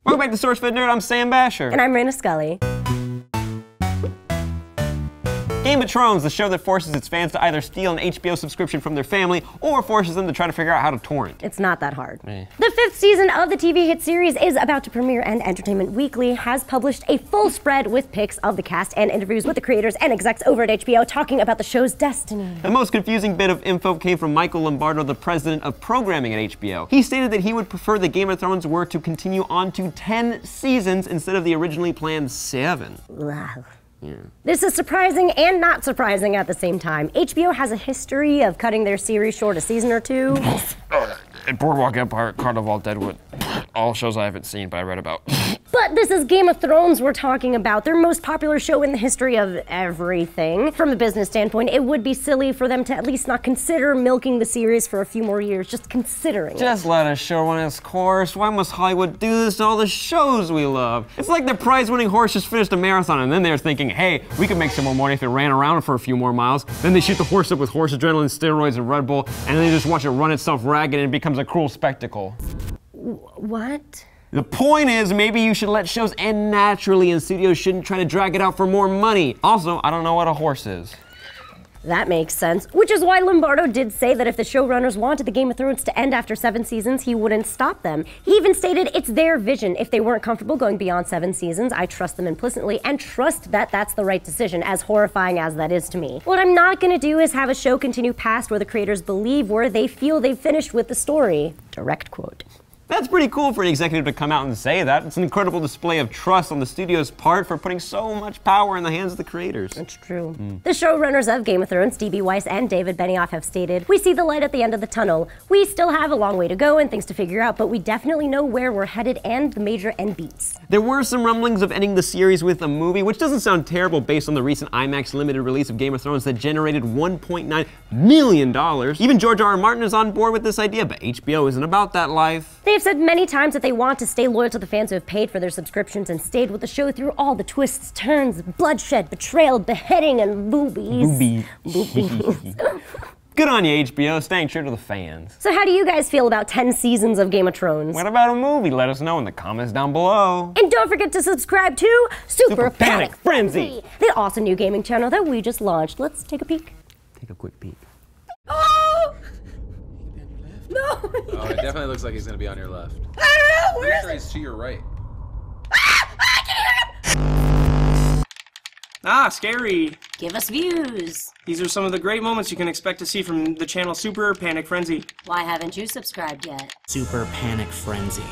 Welcome back to SourceFed Nerd, I'm Sam Basher. And I'm Raina Scully. Game of Thrones, the show that forces its fans to either steal an HBO subscription from their family or forces them to try to figure out how to torrent. It's not that hard. The 5th season of the TV hit series is about to premiere, and Entertainment Weekly has published a full spread with pics of the cast and interviews with the creators and execs over at HBO talking about the show's destiny. The most confusing bit of info came from Michael Lombardo, the president of programming at HBO. He stated that he would prefer the Game of Thrones were to continue on to 10 seasons instead of the originally planned 7. Wow. Yeah. This is surprising and not surprising at the same time. HBO has a history of cutting their series short a season or two. Boardwalk Empire, Carnival, Deadwood, all shows I haven't seen but I read about. But this is Game of Thrones we're talking about, their most popular show in the history of everything. From a business standpoint, it would be silly for them to at least not consider milking the series for a few more years, just considering Just let a show run its course. Why must Hollywood do this to all the shows we love? It's like the prize-winning horse just finished a marathon and then they're thinking, hey, we could make some more money if it ran around for a few more miles. Then they shoot the horse up with horse adrenaline, steroids, and Red Bull, and then they just watch it run itself ragged and it becomes a cruel spectacle. What? The point is, maybe you should let shows end naturally and studios shouldn't try to drag it out for more money. Also, I don't know what a horse is. That makes sense, which is why Lombardo did say that if the showrunners wanted the Game of Thrones to end after 7 seasons, he wouldn't stop them. He even stated it's their vision. If they weren't comfortable going beyond 7 seasons, I trust them implicitly and trust that that's the right decision, as horrifying as that is to me. What I'm not gonna do is have a show continue past where the creators believe where they feel they've finished with the story. Direct quote. That's pretty cool for an executive to come out and say that. It's an incredible display of trust on the studio's part for putting so much power in the hands of the creators. That's true. The showrunners of Game of Thrones, D.B. Weiss and David Benioff, have stated, "We see the light at the end of the tunnel. We still have a long way to go and things to figure out, but we definitely know where we're headed and the major end beats." There were some rumblings of ending the series with a movie, which doesn't sound terrible based on the recent IMAX limited release of Game of Thrones that generated $1.9 million. Even George R.R. Martin is on board with this idea, but HBO isn't about that life. They have said many times that they want to stay loyal to the fans who have paid for their subscriptions and stayed with the show through all the twists, turns, bloodshed, betrayal, beheading, and boobies. Boobies. Good on you, HBO, staying true to the fans. So how do you guys feel about 10 seasons of Game of Thrones? What about a movie? Let us know in the comments down below. And don't forget to subscribe to Super Panic Frenzy, the awesome new gaming channel that we just launched. Let's take a peek. Take a quick peek. Oh! No! Oh, it definitely looks like he's gonna be on your left. I don't know! Pretty sure he's to your right. Ah, scary. Give us views. These are some of the great moments you can expect to see from the channel Super Panic Frenzy. Why haven't you subscribed yet? Super Panic Frenzy.